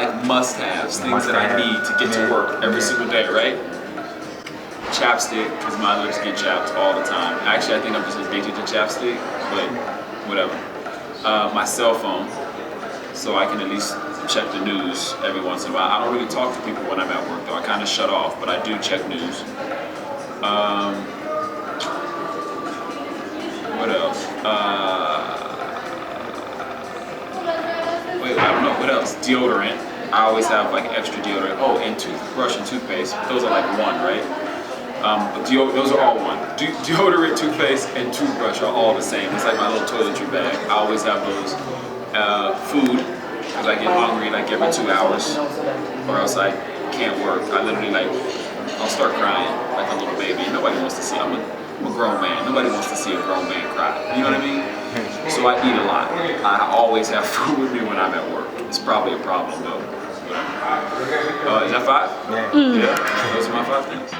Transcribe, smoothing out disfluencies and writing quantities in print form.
like must-haves, things that I need to get to work every single day, right? Chapstick, because my lips get chapped all the time. Actually, I think I'm just addicted to chapstick, but whatever. My cell phone, so I can at least check the news every once in a while. I don't really talk to people when I'm at work, though. I kind of shut off, but I do check news. What else? Wait, I don't know. What else? Deodorant. I always have like extra deodorant. Oh, and toothbrush and toothpaste. Those are like one, right? But those are all one. Deodorant, toothpaste, and toothbrush are all the same. It's like my little toiletry bag. I always have those. Food, because I get hungry like every 2 hours, or else I can't work. I literally I'll start crying like a little baby. Nobody wants to see. I'm a grown man. Nobody wants to see a grown man cry. You know what I mean? So I eat a lot. I always have food with me when I'm at work. It's probably a problem though. Is that 5? Yeah. Yeah. Those are my 5 things.